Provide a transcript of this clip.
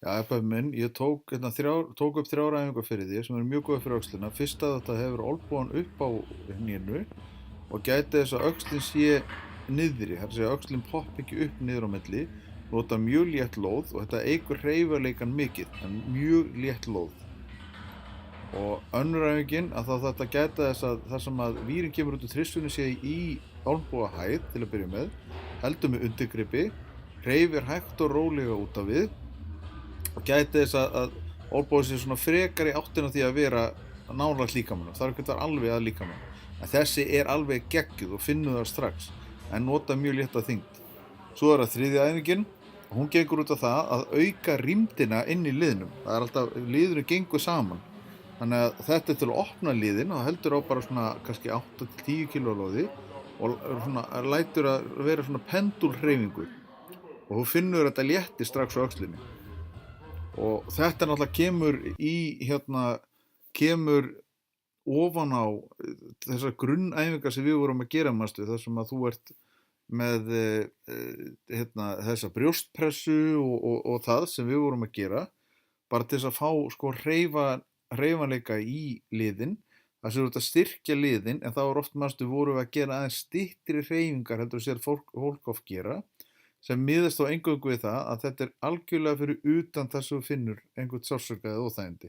Já, Ebba minn, ég tók upp þrjár æfingar fyrir því sem eru mjög góð fyrir öxlina. Fyrst að þetta hefur olbúan upp á hnénu og gæti þess að öxlin sé niðri, það er að segja að öxlin popp ekki upp niður á milli, nota mjög létt lóð og þetta eykur hreyfanleikann mikið, en mjög létt lóð. Og önnur æfingin að þá þetta gæta þess að þar sem að vírinn kemur út úr tristunni sé í olnboga hæð til að byrja með, heldur með undirgripi, hreyfir hægt og rólega út af við og gæti þess að olnboginn sé svona frekar í áttina því að vera nálægt líkamanum. Það er ekki alveg að líkamanum. En þessi er alveg geggjuð og finnur það strax, en nota mjög létta þyngd. Svo er það þriðja æfingin og hún gengur út á það að auka rýmdina inn í liðnum. Það er alltaf, liðinu gengur saman. Þannig að þetta er til að opna liðin og það heldur á bara svona kannski 8-10 kg lóði og svona, lætur að vera svona pendulhreyfingu og þú finnur þetta létti strax á öxlinni. Og þetta náttúrulega kemur ofan á þessar grunnæfingar sem við vorum að gera manstu, þar sem að þú ert með þessa brjóstpressu og það sem við vorum að gera bara til þess að fá sko hreyfanleika í liðin, það sem þú ert að styrkja liðin, en þá er oft manstu vorum við að gera aðeins styttri hreyfingar heldur að sér fólk oft gera, sem miðast þá eingöngu við það að þetta er algjörlega fyrir utan þess að þú finnur einhvern sársauka eða óþægindi.